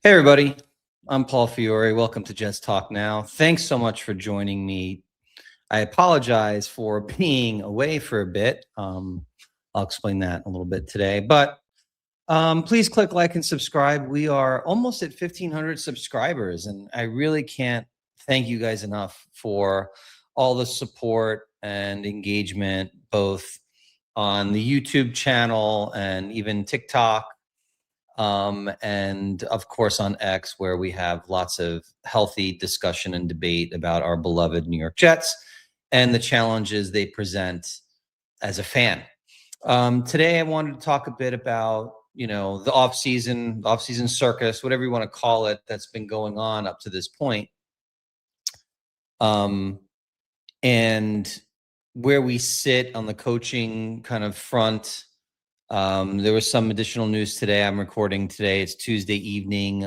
Hey, everybody. I'm Paul Fiore. Welcome to Jets Talk Now. Thanks so much for joining me. I apologize for being away for a bit. I'll explain that a little bit today. But please click like and subscribe. We are almost at 1,500 subscribers, and I really can't thank you guys enough for all the support and engagement, both on the YouTube channel and even TikTok. And of course on X, where we have lots of healthy discussion and debate about our beloved New York Jets and the challenges they present as a fan. Today, I wanted to talk a bit about, the off-season circus, whatever you want to call it, that's been going on up to this point. And where we sit on the coaching kind of front. There was some additional news today. I'm recording today. It's Tuesday evening,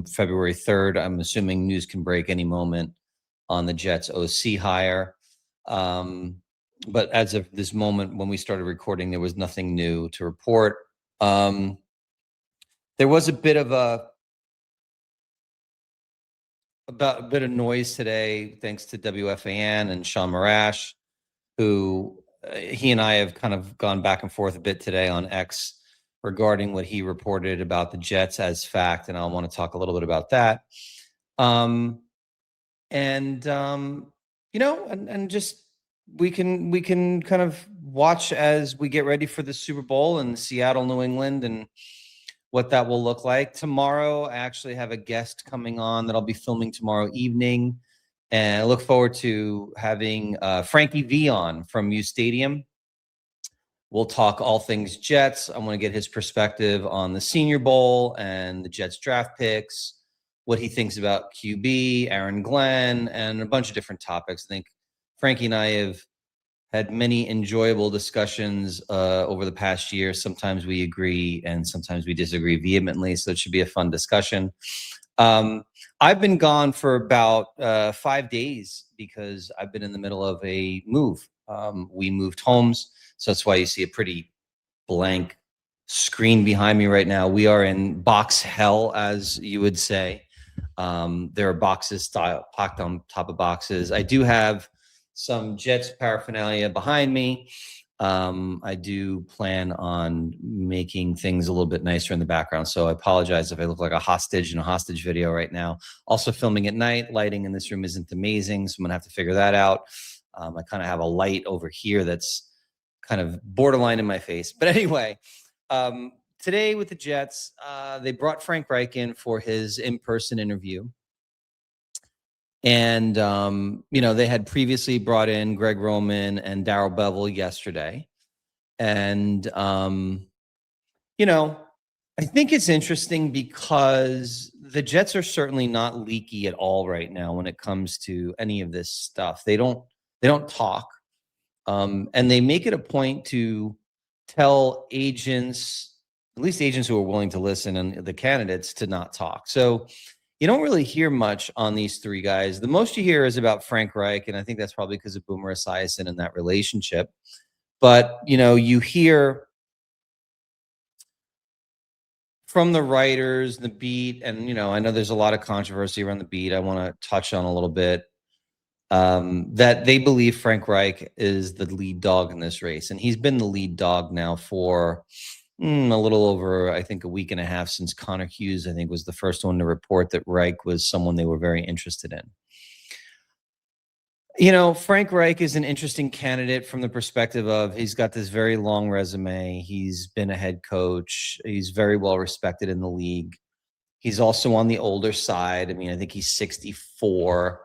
February 3rd. I'm assuming news can break any moment on the Jets OC hire. But as of this moment, when we started recording, there was nothing new to report. There was a bit of noise today, thanks to WFAN and Sean Marash, who he and I have kind of gone back and forth a bit today on X regarding what he reported about the Jets as fact, and I want to talk a little bit about that. Just we can kind of watch as we get ready for the Super Bowl in Seattle, New England, and what that will look like. Tomorrow, I actually have a guest coming on that I'll be filming tomorrow evening. And I look forward to having Frankie V on from U Stadium. We'll talk all things Jets. I want to get his perspective on the Senior Bowl and the Jets draft picks, what he thinks about QB, Aaron Glenn, and a bunch of different topics. I think Frankie and I have had many enjoyable discussions over the past year. Sometimes we agree and sometimes we disagree vehemently, so it should be a fun discussion. I've been gone for about 5 days because I've been in the middle of a move. We moved homes, so that's why you see a pretty blank screen behind me right now. We are in box hell, as you would say. There are boxes packed on top of boxes. I do have some Jets paraphernalia behind me. I do plan on making things a little bit nicer in the background. So I apologize if I look like a hostage in a hostage video right now. Also filming at night. Lighting in this room isn't amazing, so I'm gonna have to figure that out. I kind of have a light over here that's kind of borderline in my face. But anyway, today with the Jets, they brought Frank Reich in for his in-person interview. And, they had previously brought in Greg Roman and Darrell Bevell yesterday. And, I think it's interesting because the Jets are certainly not leaky at all right now when it comes to any of this stuff. They don't talk. And they make it a point to tell agents, at least agents who are willing to listen, and the candidates to not talk. So you don't really hear much on these three guys. The most you hear is about Frank Reich, and I think that's probably because of Boomer Esiason and that relationship. But, you hear from the writers, the beat, and, I know there's a lot of controversy around the beat I want to touch on a little bit, that they believe Frank Reich is the lead dog in this race. And he's been the lead dog now for a little over, I think, a week and a half, since Connor Hughes, I think, was the first one to report that Reich was someone they were very interested in. Frank Reich is an interesting candidate from the perspective of he's got this very long resume. He's been a head coach. He's very well respected in the league. He's also on the older side. I mean, I think he's 64.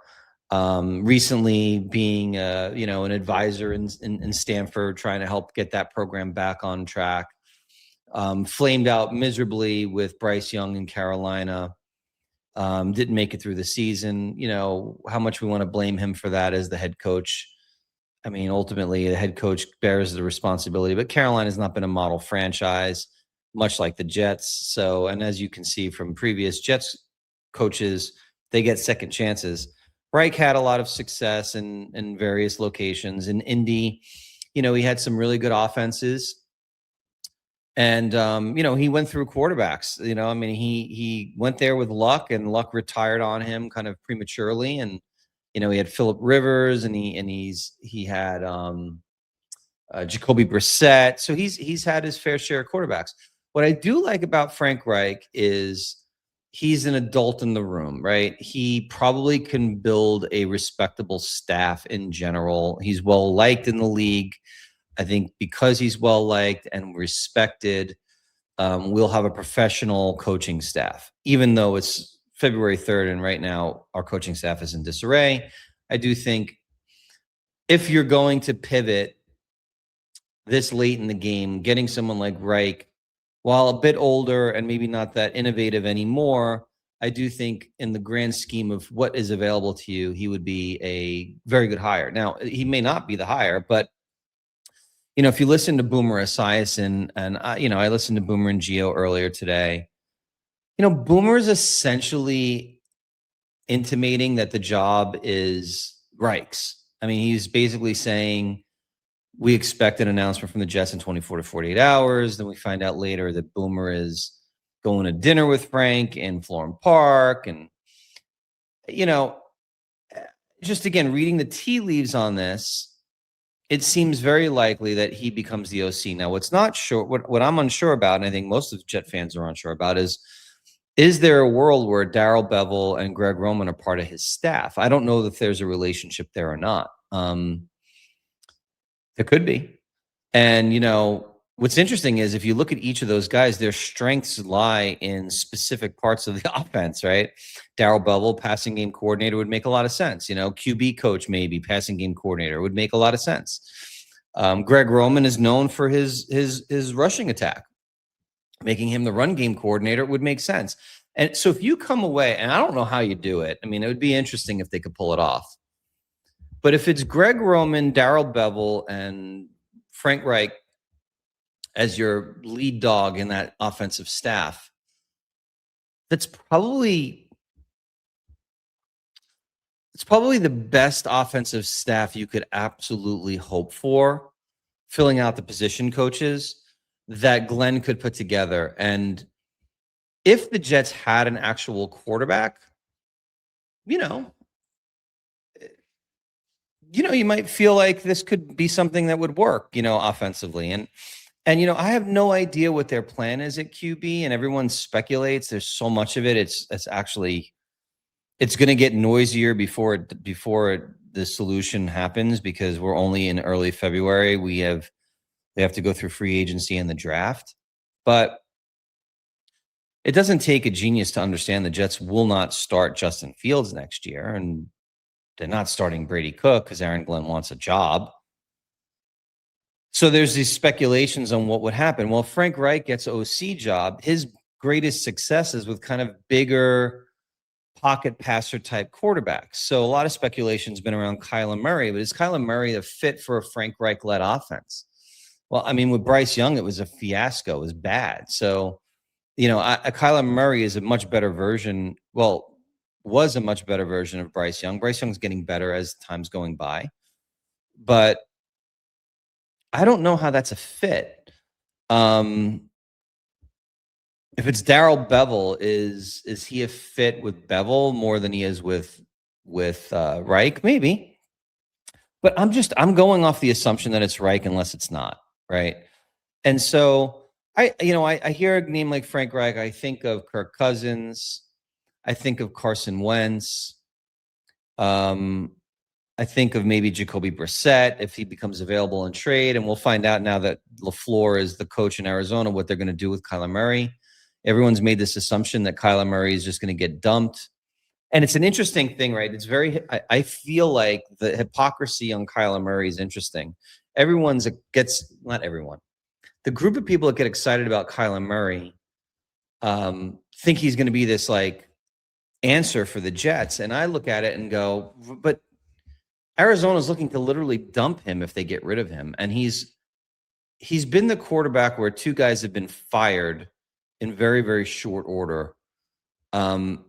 Recently being, an advisor in Stanford, trying to help get that program back on track. Flamed out miserably with Bryce Young in Carolina. Didn't make it through the season. How much we want to blame him for that as the head coach. I mean, ultimately, the head coach bears the responsibility, but Carolina has not been a model franchise, much like the Jets. So, and as you can see from previous Jets coaches, they get second chances. Reich had a lot of success in various locations. In Indy, he had some really good offenses. And he went through quarterbacks. I mean, he went there with Luck, and Luck retired on him kind of prematurely. And he had Phillip Rivers, and he had Jacoby Brissett. So he's had his fair share of quarterbacks. What I do like about Frank Reich is he's an adult in the room, right? He probably can build a respectable staff in general. He's well liked in the league. I think because he's well liked and respected, we'll have a professional coaching staff, even though it's February 3rd and right now our coaching staff is in disarray. I do think if you're going to pivot this late in the game, getting someone like Reich, while a bit older and maybe not that innovative anymore, I do think in the grand scheme of what is available to you, he would be a very good hire. Now, he may not be the hire, but if you listen to Boomer Esiason, and I listened to Boomer and Gio earlier today, Boomer is essentially intimating that the job is Reich's. I mean, he's basically saying we expect an announcement from the Jets in 24 to 48 hours. Then we find out later that Boomer is going to dinner with Frank in Florham Park. And, just again, reading the tea leaves on this, it seems very likely that he becomes the OC. Now, what's not sure, what I'm unsure about, and I think most of Jet fans are unsure about, is there a world where Darrell Bevell and Greg Roman are part of his staff? I don't know if there's a relationship there or not. There could be. And, what's interesting is if you look at each of those guys, their strengths lie in specific parts of the offense, right? Darrell Bevell, passing game coordinator, would make a lot of sense. QB coach, maybe passing game coordinator would make a lot of sense. Greg Roman is known for his rushing attack. Making him the run game coordinator would make sense. And so if you come away, and I don't know how you do it, I mean, it would be interesting if they could pull it off. But if it's Greg Roman, Darrell Bevell, and Frank Reich as your lead dog in that offensive staff, it's probably the best offensive staff you could absolutely hope for, filling out the position coaches that Glenn could put together. And if the Jets had an actual quarterback, you might feel like this could be something that would work, offensively. And I have no idea what their plan is at QB, and everyone speculates. There's so much of it. It's going to get noisier before the solution happens, because we're only in early February. They have to go through free agency and the draft. But it doesn't take a genius to understand the Jets will not start Justin Fields next year, and they're not starting Brady Cook because Aaron Glenn wants a job. So there's these speculations on what would happen. Well, Frank Reich gets OC job. His greatest success is with kind of bigger pocket passer type quarterbacks. So a lot of speculation has been around Kyler Murray, but is Kyler Murray a fit for a Frank Reich led offense? Well, I mean, with Bryce Young, it was a fiasco. It was bad. So, Kyler Murray is a much better version. Well, was a much better version of Bryce Young. Bryce Young's getting better as time's going by, but I don't know how that's a fit. If it's Darrell Bevell, is he a fit with Bevell more than he is with Reich? Maybe, but I'm going off the assumption that it's Reich unless it's not, right? And so I hear a name like Frank Reich. I think of Kirk Cousins. I think of Carson Wentz. I think of maybe Jacoby Brissett if he becomes available in trade, and we'll find out now that LaFleur is the coach in Arizona what they're going to do with Kyler Murray. Everyone's made this assumption that Kyler Murray is just going to get dumped, and it's an interesting thing, right? It's I feel like the hypocrisy on Kyler Murray is interesting. Not everyone. The group of people that get excited about Kyler Murray think he's going to be this like answer for the Jets, and I look at it and go, but Arizona's looking to literally dump him if they get rid of him. And he's been the quarterback where two guys have been fired in very, very short order. And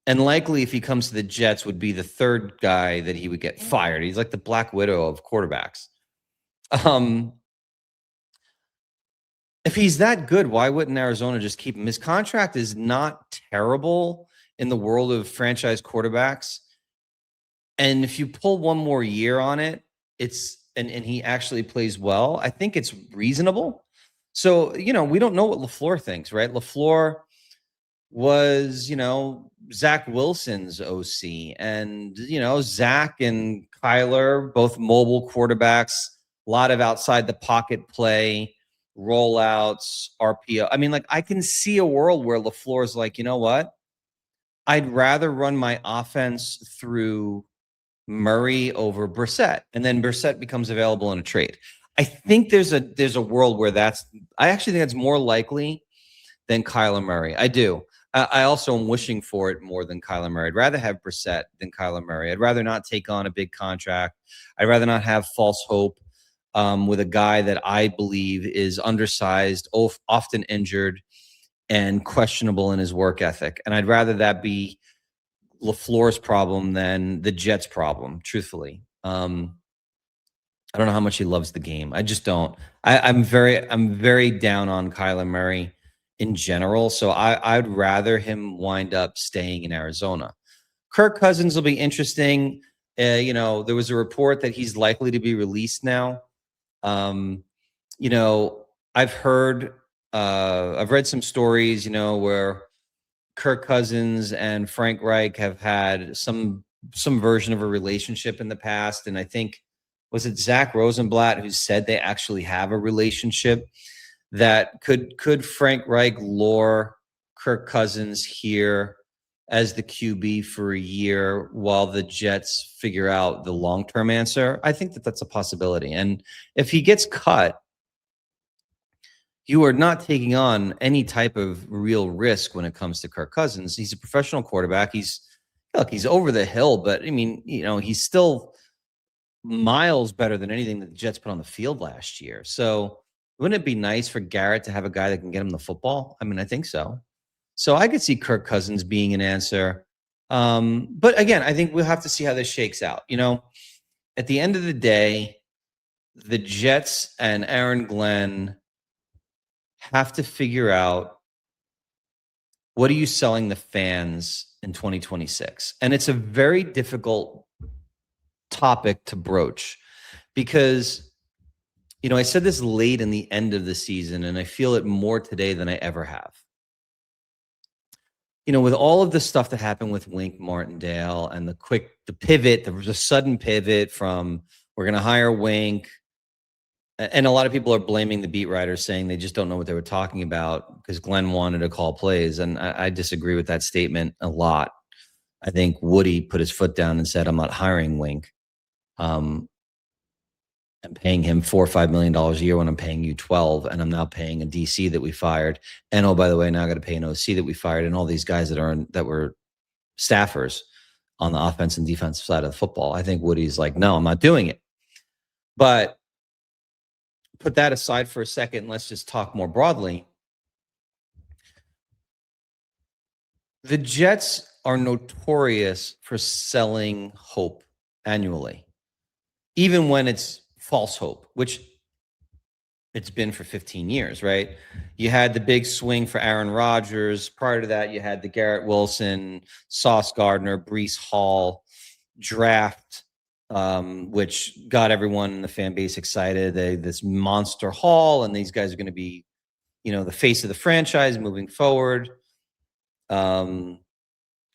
likely if he comes to the Jets would be the third guy that he would get fired. He's like the Black Widow of quarterbacks. If he's that good, why wouldn't Arizona just keep him? His contract is not terrible in the world of franchise quarterbacks. And if you pull one more year on it, and he actually plays well, I think it's reasonable. So, we don't know what LaFleur thinks, right? LaFleur was, Zach Wilson's OC. And, Zach and Kyler, both mobile quarterbacks, a lot of outside the pocket play, rollouts, RPO. I mean, like, I can see a world where LaFleur's like, you know what? I'd rather run my offense through Murray over Brissett, and then Brissett becomes available in a trade. I think there's a world where I actually think that's more likely than Kyler Murray. I do. I also am wishing for it more than Kyler Murray. I'd rather have Brissett than Kyler Murray. I'd rather not take on a big contract. I'd rather not have false hope with a guy that I believe is undersized, often injured, and questionable in his work ethic. And I'd rather that be LaFleur's problem than the Jets' problem, truthfully. I don't know how much he loves the game. I just don't. I'm very down on Kyler Murray in general. So I'd rather him wind up staying in Arizona. Kirk Cousins will be interesting. There was a report that he's likely to be released now. I've read some stories, where Kirk Cousins and Frank Reich have had some version of a relationship in the past. And I think, was it Zach Rosenblatt who said they actually have a relationship? That could Frank Reich lure Kirk Cousins here as the QB for a year while the Jets figure out the long-term answer? I think that's a possibility. And if he gets cut, you are not taking on any type of real risk when it comes to Kirk Cousins. He's a professional quarterback. He's over the hill, but I mean, he's still miles better than anything that the Jets put on the field last year. So wouldn't it be nice for Garrett to have a guy that can get him the football? I mean, I think so. So I could see Kirk Cousins being an answer. But again, I think we'll have to see how this shakes out. At the end of the day, the Jets and Aaron Glenn have to figure out, what are you selling the fans in 2026? And it's a very difficult topic to broach because, I said this late in the end of the season, and I feel it more today than I ever have. With all of the stuff that happened with Wink Martindale and the pivot, there was a sudden pivot from, we're going to hire Wink. And a lot of people are blaming the beat writers, saying they just don't know what they were talking about because Glenn wanted to call plays. And I disagree with that statement a lot. I think Woody put his foot down and said, I'm not hiring Wink. I'm paying him $4 or $5 million a year when I'm paying you 12, and I'm now paying a DC that we fired. And oh, by the way, now I got to pay an OC that we fired, and all these guys that were staffers on the offense and defensive side of the football. I think Woody's like, no, I'm not doing it. But put that aside for a second. Let's just talk more broadly. The Jets are notorious for selling hope annually, even when it's false hope, which it's been for 15 years, right? You had the big swing for Aaron Rodgers. Prior to that, you had the Garrett Wilson, Sauce Gardner, Breece Hall draft, which got everyone in the fan base excited. This monster haul, and these guys are going to be, the face of the franchise moving forward. Prior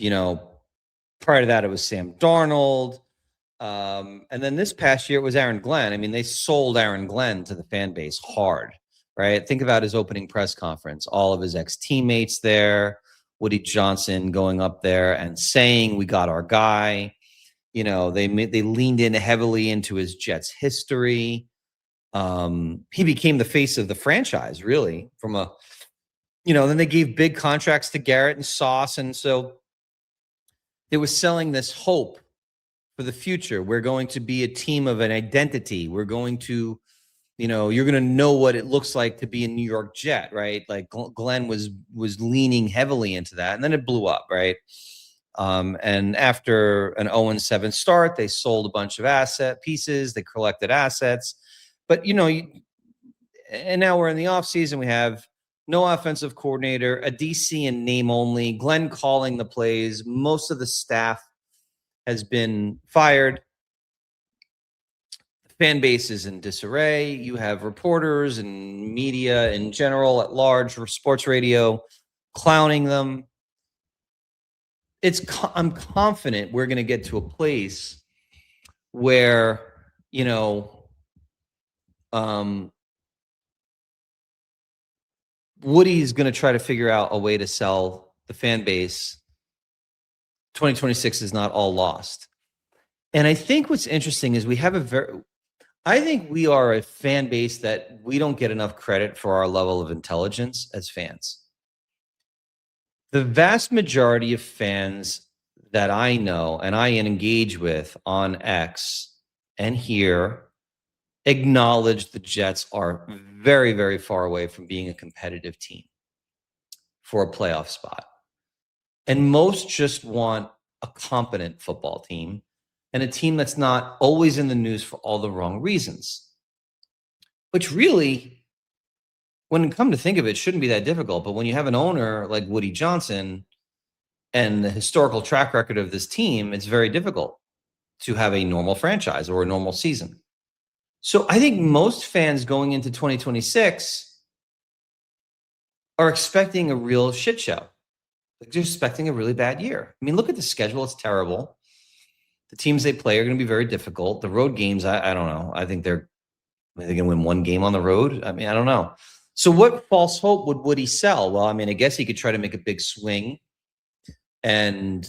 to that, it was Sam Darnold. And then this past year, it was Aaron Glenn. I mean, they sold Aaron Glenn to the fan base hard, right? Think about his opening press conference, all of his ex-teammates there, Woody Johnson going up there and saying, we got our guy. They leaned in heavily into his Jets history. He became the face of the franchise, really, then they gave big contracts to Garrett and Sauce. And so it was selling this hope for the future. We're going to be a team of an identity. We're going to, you're going to know what it looks like to be a New York Jet, right? Like Glenn was leaning heavily into that, and then it blew up, right? And after an 0-7 start, they sold a bunch of asset pieces. They collected assets, but And now we're in the offseason. We have no offensive coordinator, a DC in name only, Glenn calling the plays. Most of the staff has been fired. The fan base is in disarray. You have reporters and media in general at large, sports radio, clowning them. I'm confident we're going to get to a place where, Woody's going to try to figure out a way to sell the fan base. 2026 is not all lost. And I think what's interesting is I think we are a fan base that we don't get enough credit for our level of intelligence as fans. The vast majority of fans that I know and I engage with on X and here acknowledge the Jets are very, very far away from being a competitive team for a playoff spot. And most just want a competent football team and a team that's not always in the news for all the wrong reasons. Which really, when you come to think of it, shouldn't be that difficult. But when you have an owner like Woody Johnson and the historical track record of this team, it's very difficult to have a normal franchise or a normal season. So I think most fans going into 2026 are expecting a real shit show. They're expecting a really bad year. I mean, look at the schedule. It's terrible. The teams they play are going to be very difficult. The road games, I don't know. I think they're going to win one game on the road. I mean, I don't know. So what false hope would Woody sell? Well, I mean, I guess he could try to make a big swing and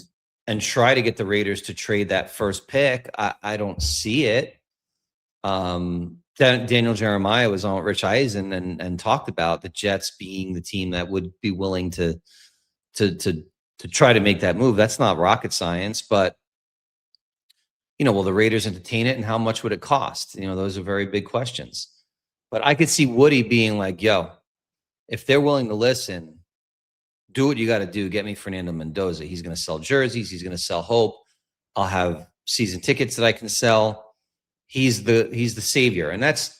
try to get the Raiders to trade that first pick. I don't see it. Daniel Jeremiah was on Rich Eisen and talked about the Jets being the team that would be willing to try to make that move. That's not rocket science, but will the Raiders entertain it and how much would it cost? Those are very big questions. But I could see Woody being like, yo, if they're willing to listen, do what you got to do. Get me Fernando Mendoza. He's going to sell jerseys. He's going to sell hope. I'll have season tickets that I can sell. He's the savior. And that's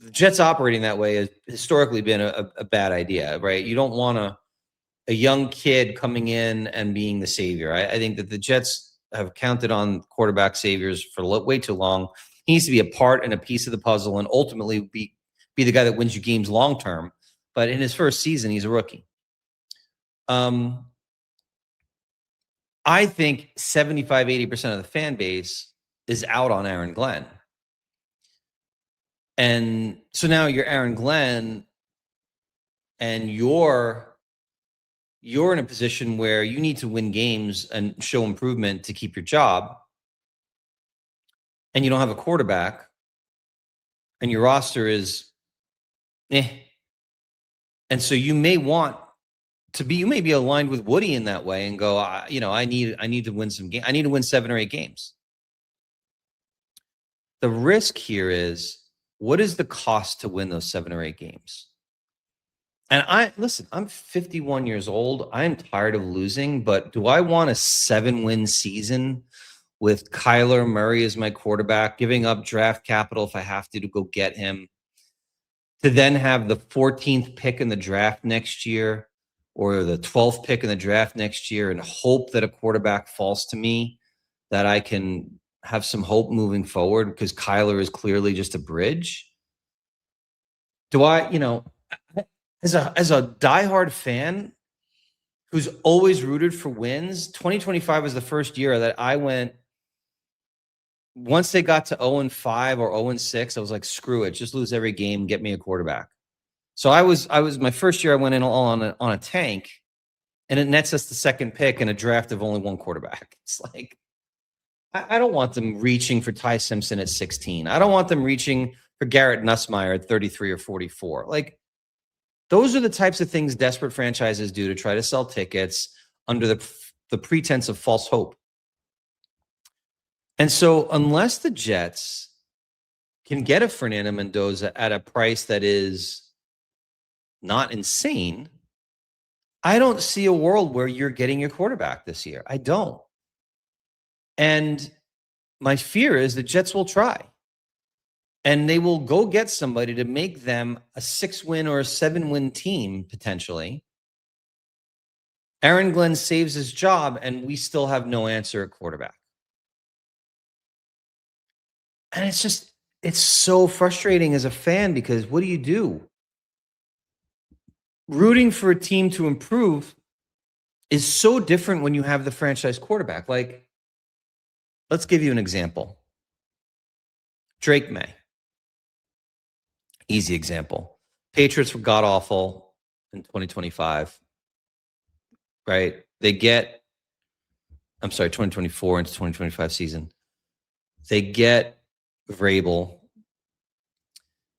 the Jets operating that way has historically been a bad idea, right? You don't want a young kid coming in and being the savior. I think that the Jets have counted on quarterback saviors for way too long. He needs to be a part and a piece of the puzzle and ultimately be the guy that wins you games long term. But in his first season, he's a rookie. I think 75-80% of the fan base is out on Aaron Glenn. And so now you're Aaron Glenn and you're in a position where you need to win games and show improvement to keep your job. And you don't have a quarterback and your roster is And so you may be aligned with Woody in that way and go, I need to win some games. I need to win 7 or 8 games. The risk here is, what is the cost to win those 7 or 8 games? And I'm 51 years old. I'm tired of losing, but do I want a 7-win season with Kyler Murray as my quarterback, giving up draft capital if I have to go get him, to then have the 14th pick in the draft next year or the 12th pick in the draft next year and hope that a quarterback falls to me, that I can have some hope moving forward because Kyler is clearly just a bridge? Do I, as a diehard fan who's always rooted for wins, 2025 was the first year that I went, once they got to 0-5 or 0-6, I was like, screw it, just lose every game, get me a quarterback. So I was my first year I went in all on a tank, and it nets us the 2nd pick in a draft of only one quarterback. It's like, I don't want them reaching for Ty Simpson at 16. I don't want them reaching for Garrett Nussmeier at 33 or 44. Like, those are the types of things desperate franchises do to try to sell tickets under the pretense of false hope. And so unless the Jets can get a Fernando Mendoza at a price that is not insane, I don't see a world where you're getting your quarterback this year. I don't. And my fear is the Jets will try. And they will go get somebody to make them a 6-win or a 7-win team, potentially. Aaron Glenn saves his job, and we still have no answer at quarterback. And it's so frustrating as a fan, because what do? Rooting for a team to improve is so different when you have the franchise quarterback. Like, let's give you an example. Drake May. Easy example. Patriots were god awful in 2025, right? 2024 into 2025 season. They get Vrabel.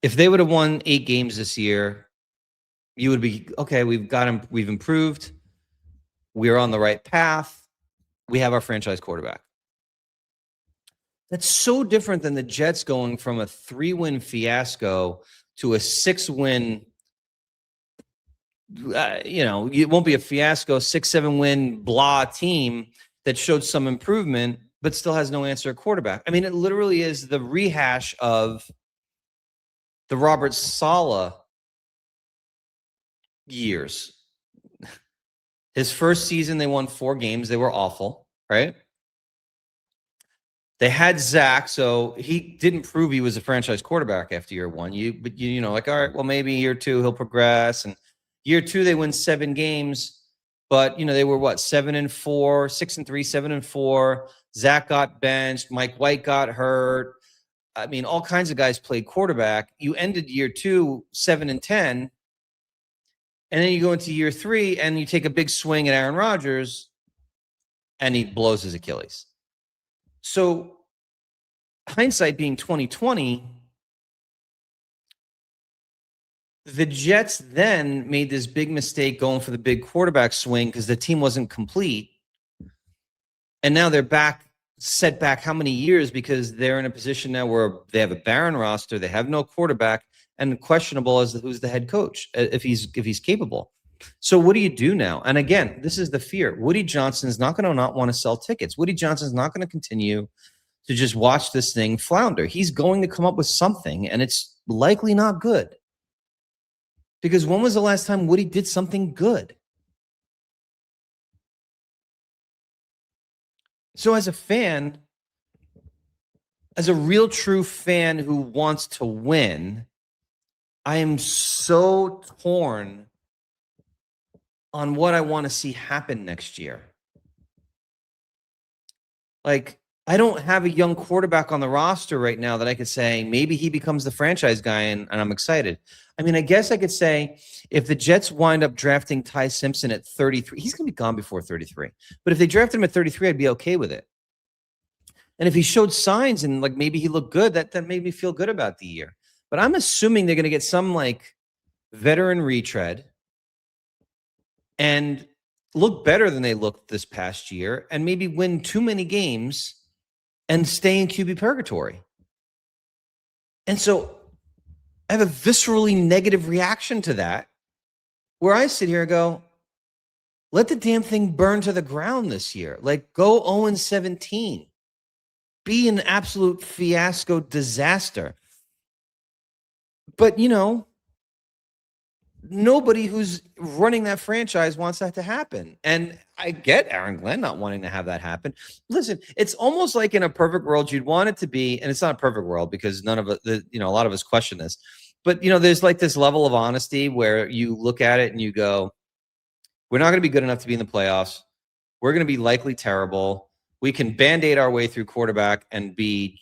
If they would have won 8 games this year, you would be, okay, we've got him, we've improved. We're on the right path. We have our franchise quarterback. That's so different than the Jets going from a 3-win fiasco to a 6-win, it won't be a fiasco, 6-7 win blah team that showed some improvement, but still has no answer at quarterback. I mean, it literally is the rehash of the Robert Saleh years. His first season, they won 4 games. They were awful, right? They had Zach, so he didn't prove he was a franchise quarterback after year 1. Like, all right, well, maybe year 2 he'll progress. And year 2 they win 7 games, but they were what, 7-4, 6-3, 7-4. Zach got benched. Mike White got hurt. I mean, all kinds of guys played quarterback. You ended year 2 7-10, and then you go into year 3 and you take a big swing at Aaron Rodgers, and he blows his Achilles. So, hindsight being 2020, the Jets then made this big mistake going for the big quarterback swing because the team wasn't complete. And now they're set back how many years, because they're in a position now where they have a barren roster, they have no quarterback, and questionable as who's the head coach, if he's capable. So what do you do now? And again, this is the fear. Woody Johnson is not going to not want to sell tickets. Woody Johnson is not going to continue to just watch this thing flounder. He's going to come up with something, and it's likely not good. Because when was the last time Woody did something good? So as a fan, as a real true fan who wants to win, I am so torn on what I want to see happen next year. Like, I don't have a young quarterback on the roster right now that I could say maybe he becomes the franchise guy, and I'm excited. I mean, I guess I could say if the Jets wind up drafting Ty Simpson at 33, he's going to be gone before 33. But if they drafted him at 33, I'd be okay with it. And if he showed signs and like maybe he looked good, that made me feel good about the year. But I'm assuming they're going to get some like veteran retread and look better than they looked this past year, and maybe win too many games and stay in QB purgatory. And so I have a viscerally negative reaction to that, where I sit here and go, let the damn thing burn to the ground this year. Like, go 0-17. Be an absolute fiasco disaster. But, nobody who's running that franchise wants that to happen. And I get Aaron Glenn not wanting to have that happen. Listen, it's almost like in a perfect world, you'd want it to be, and it's not a perfect world because none of it, a lot of us question this, but there's like this level of honesty where you look at it and you go, we're not going to be good enough to be in the playoffs. We're going to be likely terrible. We can band-aid our way through quarterback and be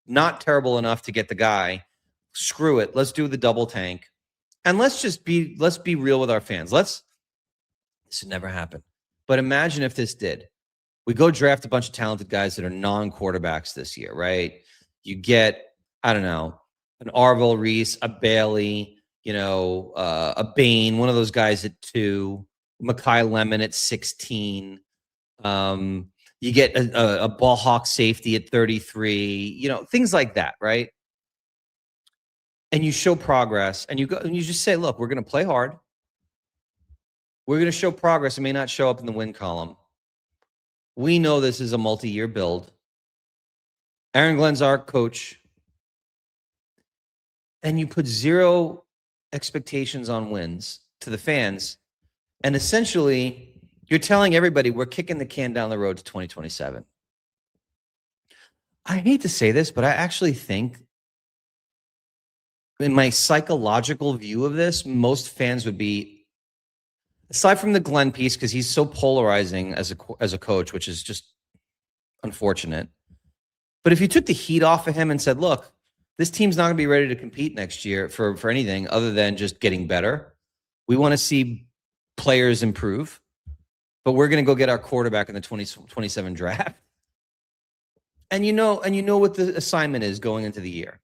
not terrible enough to get the guy. Screw it. Let's do the double tank. And let's be real with our fans. This would never happen. But imagine if this did. We go draft a bunch of talented guys that are non-quarterbacks this year, right? You get, I don't know, an Arvil Reese, a Bailey, a Bain, one of those guys at 2, Mekhi Lemon at 16. You get a ball hawk safety at 33, things like that, right? And you show progress, and you go and you just say, look, we're going to play hard. We're going to show progress. It may not show up in the win column. We know this is a multi-year build. Aaron Glenn's our coach. and you put zero expectations on wins to the fans, and essentially you're telling everybody we're kicking the can down the road to 2027. I hate to say this, but I actually think in my psychological view of this, most fans would be, aside from the Glenn piece, because he's so polarizing as a coach, which is just unfortunate. But if you took the heat off of him and said, look, this team's not going to be ready to compete next year for anything other than just getting better. We want to see players improve, but we're going to go get our quarterback in the 2027 draft. And you know what the assignment is going into the year.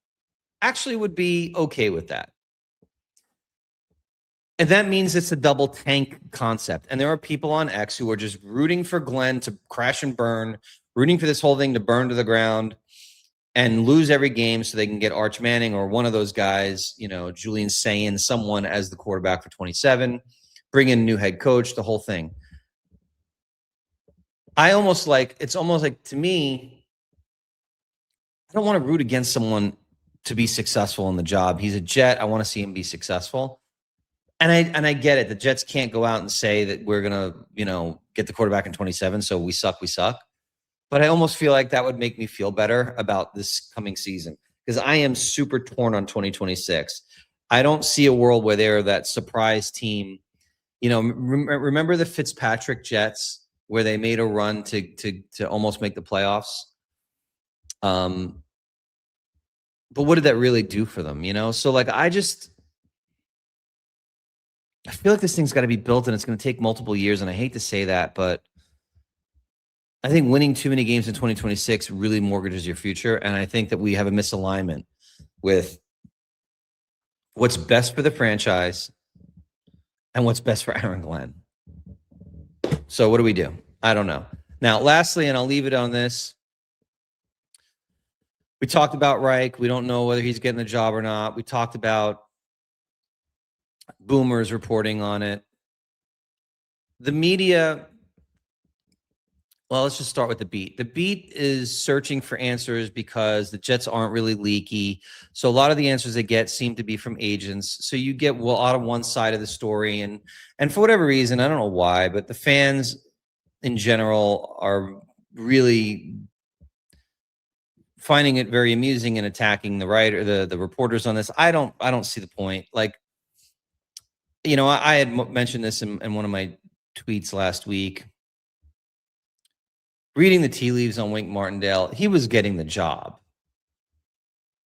Actually would be okay with that. And that means it's a double tank concept. And there are people on X who are just rooting for Glenn to crash and burn, rooting for this whole thing to burn to the ground and lose every game so they can get Arch Manning or one of those guys, Julian Sayin, someone as the quarterback for 27, bring in a new head coach, the whole thing. It's almost like to me, I don't want to root against someone to be successful in the job. He's a Jet. I want to see him be successful. And I get it. The Jets can't go out and say that we're going to, get the quarterback in 27. So we suck. But I almost feel like that would make me feel better about this coming season because I am super torn on 2026. I don't see a world where they're that surprise team. Remember the Fitzpatrick Jets where they made a run to almost make the playoffs? But what did that really do for them? So like I feel like this thing's got to be built and it's going to take multiple years. And I hate to say that, but I think winning too many games in 2026 really mortgages your future. And I think that we have a misalignment with what's best for the franchise and what's best for Aaron Glenn. So what do we do? I don't know. Now, lastly, and I'll leave it on this. We talked about Reich. We don't know whether he's getting the job or not. We talked about Boomers reporting on it. The media, well, let's just start with the beat. The beat is searching for answers because the Jets aren't really leaky. So a lot of the answers they get seem to be from agents. So you get out of one side of the story. And for whatever reason, I don't know why, but the fans in general are really finding it very amusing and attacking the writer, the reporters on this. I don't see the point. Like, I had mentioned this in one of my tweets last week. Reading the tea leaves on Wink Martindale, he was getting the job.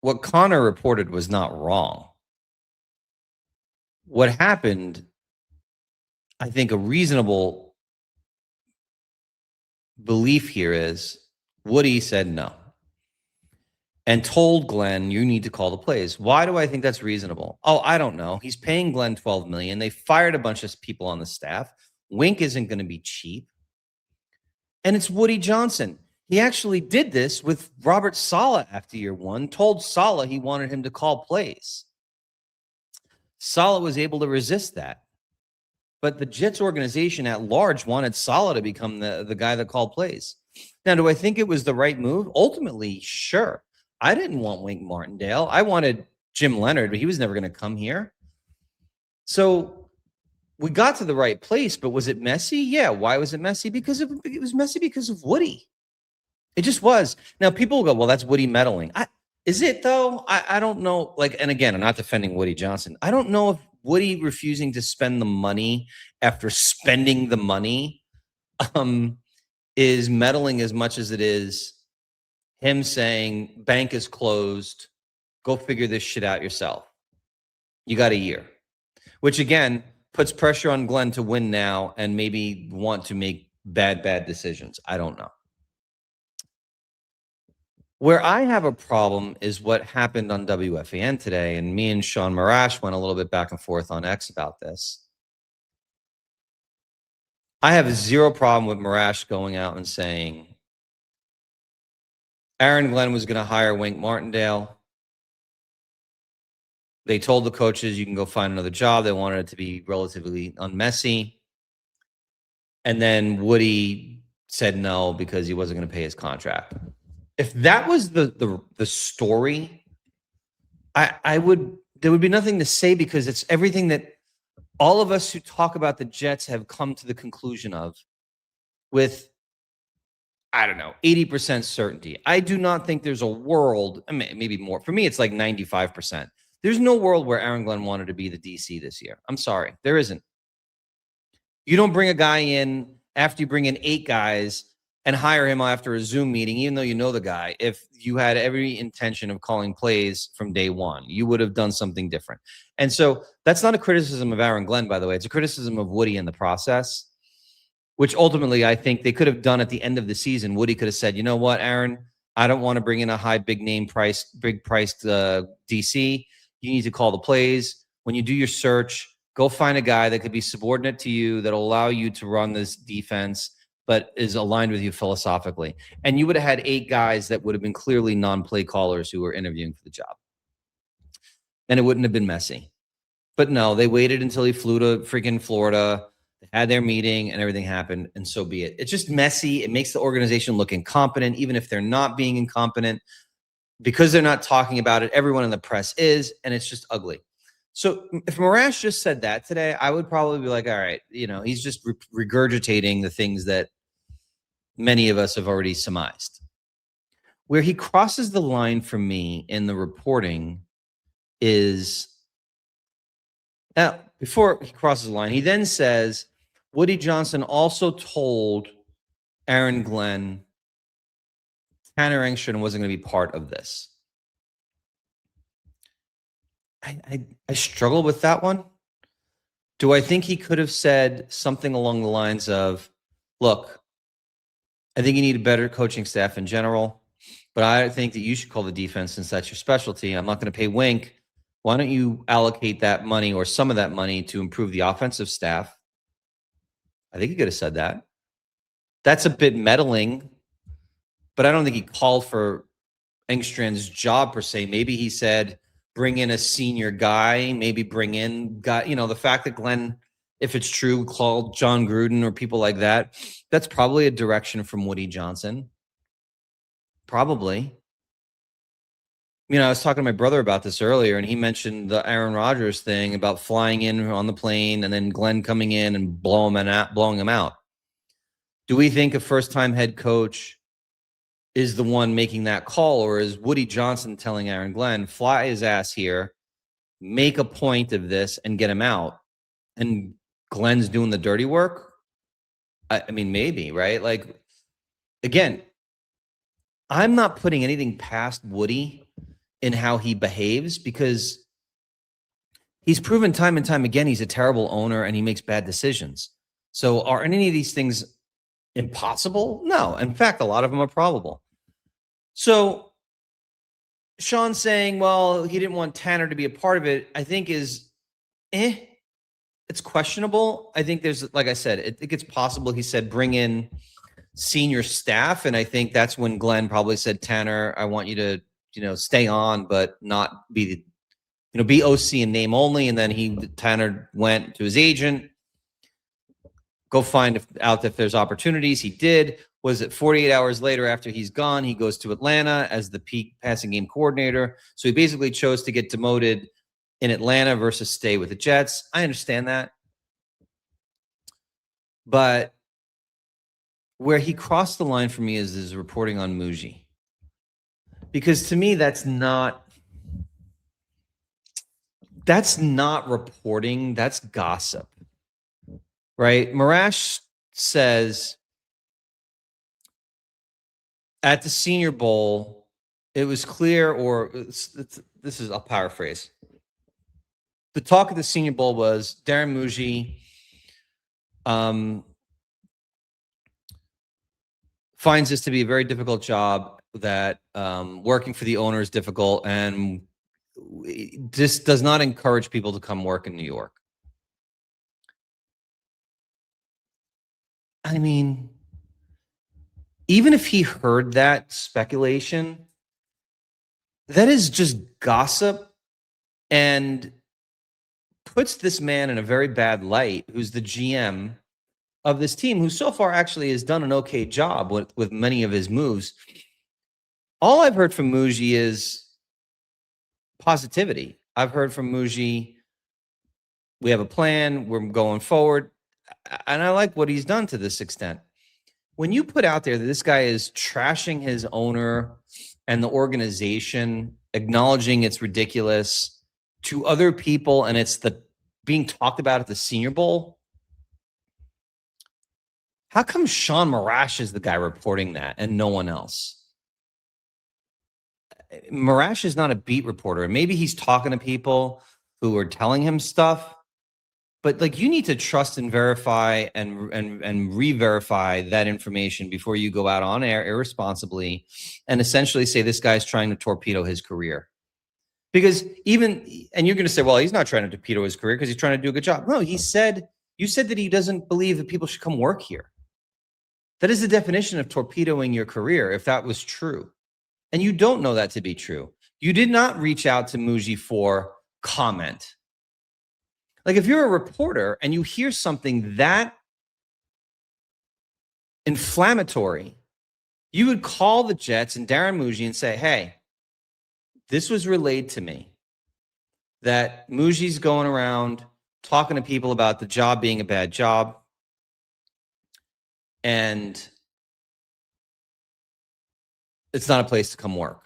What Connor reported was not wrong. What happened, I think a reasonable belief here is Woody said no and told Glenn, you need to call the plays. Why do I think that's reasonable? Oh, I don't know. He's paying Glenn $12 million. They fired a bunch of people on the staff. Wink isn't going to be cheap. And it's Woody Johnson. He actually did this with Robert Saleh after year one, told Saleh he wanted him to call plays. Saleh was able to resist that. But the Jets organization at large wanted Saleh to become the guy that called plays. Now, do I think it was the right move? Ultimately, sure. I didn't want Wink Martindale. I wanted Jim Leonard, but he was never going to come here. So we got to the right place, but was it messy? Yeah. Why was it messy? Because it was messy because of Woody. It just was. Now people will go, well, that's Woody meddling. Is it though? I don't know. And again, I'm not defending Woody Johnson. I don't know if Woody refusing to spend the money after spending the money is meddling as much as it is him saying bank is closed. Go figure this shit out yourself. You got a year, which again puts pressure on Glenn to win now and maybe want to make bad decisions. I don't know. Where I have a problem is what happened on WFAN today, and me and Sean Marash went a little bit back and forth on X about this. I have zero problem with Marash going out and saying Aaron Glenn was going to hire Wink Martindale. They told the coaches you can go find another job. They wanted it to be relatively unmessy. And then Woody said no because he wasn't going to pay his contract. If that was the story, there would be nothing to say because it's everything that all of us who talk about the Jets have come to the conclusion of with, I don't know, 80% certainty. I do not think there's a world, I mean, maybe more. For me, it's like 95%. There's no world where Aaron Glenn wanted to be the DC this year. I'm sorry. There isn't. You don't bring a guy in after you bring in 8 guys and hire him after a Zoom meeting, even though you know the guy, if you had every intention of calling plays from day one. You would have done something different. And so that's not a criticism of Aaron Glenn, by the way. It's a criticism of Woody in the process, which ultimately I think they could have done at the end of the season. Woody could have said, you know what, Aaron, I don't want to bring in a big priced DC. You need to call the plays. When you do your search, go find a guy that could be subordinate to you, that'll allow you to run this defense, but is aligned with you philosophically. And you would have had 8 guys that would have been clearly non-play callers who were interviewing for the job. And it wouldn't have been messy. But no, they waited until he flew to freaking Florida, they had their meeting, and everything happened, and so be it. It's just messy. It makes the organization look incompetent, even if they're not being incompetent. Because they're not talking about it, everyone in the press is, and it's just ugly. So if Morash just said that today, I would probably be like, all right, he's just regurgitating the things that many of us have already surmised. Where he crosses the line for me in the reporting is, now, before he crosses the line, he then says, Woody Johnson also told Aaron Glenn Tanner Engstrom wasn't going to be part of this. I struggle with that one. Do I think he could have said something along the lines of, look, I think you need a better coaching staff in general, but I think that you should call the defense since that's your specialty. I'm not going to pay Wink. Why don't you allocate that money or some of that money to improve the offensive staff? I think he could have said that. That's a bit meddling, but I don't think he called for Engstrom's job per se. Maybe he said, bring in a senior guy, maybe bring in guy, the fact that Glenn, if it's true, called John Gruden or people like that, that's probably a direction from Woody Johnson. Probably. I was talking to my brother about this earlier, and he mentioned the Aaron Rodgers thing about flying in on the plane and then Glenn coming in and blowing him out. Do we think a first-time head coach is the one making that call, or is Woody Johnson telling Aaron Glenn, fly his ass here, make a point of this, and get him out? And Glenn's doing the dirty work? I mean, maybe, right? Like, again, I'm not putting anything past Woody in how he behaves, because he's proven time and time again he's a terrible owner and he makes bad decisions. So are any of these things impossible? No. In fact, a lot of them are probable. So Sean saying, well, he didn't want Tanner to be a part of it, I think is, it's questionable. I think there's, like I said, I think it's possible he said bring in senior staff, and I think that's when Glenn probably said, Tanner, I want you to, stay on, but not be, be OC in name only. And then Tanner went to his agent, go find out if there's opportunities. He did. Was it 48 hours later after he's gone, he goes to Atlanta as the peak passing game coordinator. So he basically chose to get demoted in Atlanta versus stay with the Jets. I understand that. But where he crossed the line for me is his reporting on Muji. Because to me, that's not reporting, that's gossip. Right? Morash says at the Senior Bowl, it was clear, or this is, I'll paraphrase. The talk of the Senior Bowl was Darren Muji finds this to be a very difficult job, that working for the owner is difficult, and this does not encourage people to come work in New York. I mean, even if he heard that speculation, that is just gossip and puts this man in a very bad light, who's the GM of this team, who so far actually has done an okay job with many of his moves. All I've heard from Muji is positivity. I've heard from Muji, we have a plan, we're going forward. And I like what he's done to this extent. When you put out there that this guy is trashing his owner and the organization, acknowledging it's ridiculous to other people, and it's the being talked about at the Senior Bowl, how come Sean Marash is the guy reporting that and no one else? Marash is not a beat reporter. Maybe he's talking to people who are telling him stuff, but like, you need to trust and verify and re-verify that information before you go out on air irresponsibly and essentially say this guy's trying to torpedo his career. Because and you're going to say, well, he's not trying to torpedo his career because he's trying to do a good job. No, you said that he doesn't believe that people should come work here. That is the definition of torpedoing your career, if that was true. And you don't know that to be true. You did not reach out to Muji for comment. Like, if you're a reporter and you hear something that inflammatory, you would call the Jets and Darren Muji and say, hey, this was relayed to me that Muji's going around talking to people about the job being a bad job. And it's not a place to come work.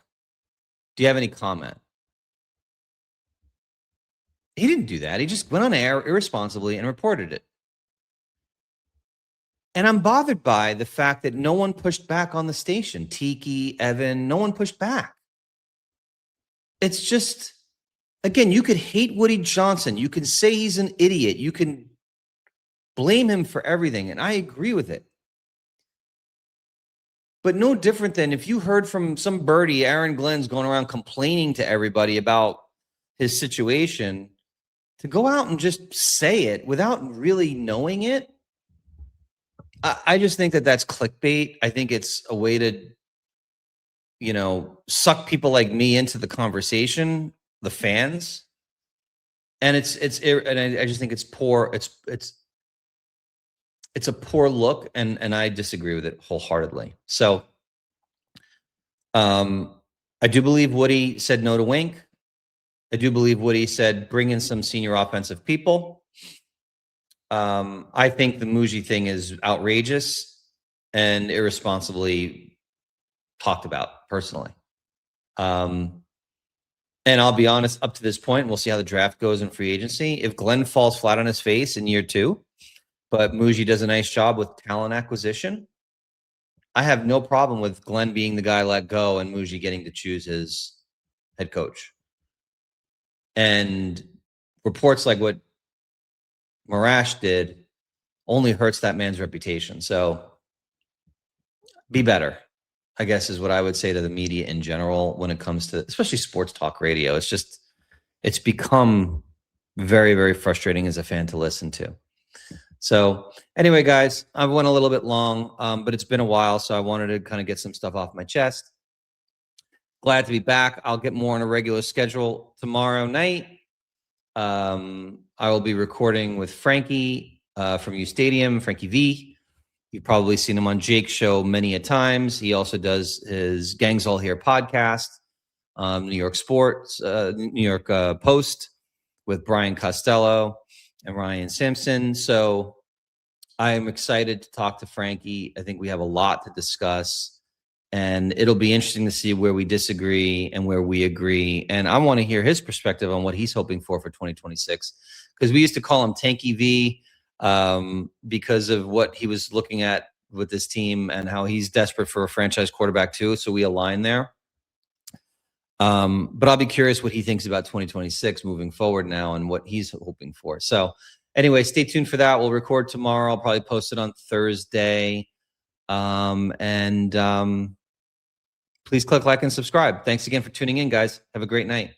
Do you have any comment? He didn't do that. He just went on air irresponsibly and reported it. And I'm bothered by the fact that no one pushed back on the station. Tiki, Evan, no one pushed back. It's just, again, you could hate Woody Johnson. You can say he's an idiot. You can blame him for everything. And I agree with it. But no different than if you heard from some birdie, Aaron Glenn's going around complaining to everybody about his situation, to go out and just say it without really knowing it. I just think that that's clickbait. I think it's a way to, suck people like me into the conversation, the fans. And I just think it's poor. It's a poor look, and I disagree with it wholeheartedly. So I do believe Woody said no to Wink. I do believe Woody said bring in some senior offensive people. I think the Muji thing is outrageous and irresponsibly talked about personally. And I'll be honest, up to this point, we'll see how the draft goes in free agency. If Glenn falls flat on his face in year 2, but Muji does a nice job with talent acquisition, I have no problem with Glenn being the guy let go and Muji getting to choose his head coach. And reports like what Marash did only hurts that man's reputation. So be better, I guess, is what I would say to the media in general when it comes to, especially sports talk radio. It's become very, very frustrating as a fan to listen to. So anyway, guys, I went a little bit long, but it's been a while, so I wanted to kind of get some stuff off my chest. Glad to be back. I'll get more on a regular schedule tomorrow night. I will be recording with Frankie from U Stadium, Frankie V. You've probably seen him on Jake's show many a times. He also does his Gangs All Here podcast, New York Sports, New York Post with Brian Costello and Ryan Simpson. So I am excited to talk to Frankie. I think we have a lot to discuss, and it'll be interesting to see where we disagree and where we agree. And I want to hear his perspective on what he's hoping for 2026, because we used to call him Tanky V because of what he was looking at with this team and how he's desperate for a franchise quarterback too. So we align there. But I'll be curious what he thinks about 2026 moving forward now and what he's hoping for. So anyway, stay tuned for that. We'll record tomorrow. I'll probably post it on Thursday. Please click like and subscribe. Thanks again for tuning in, guys. Have a great night.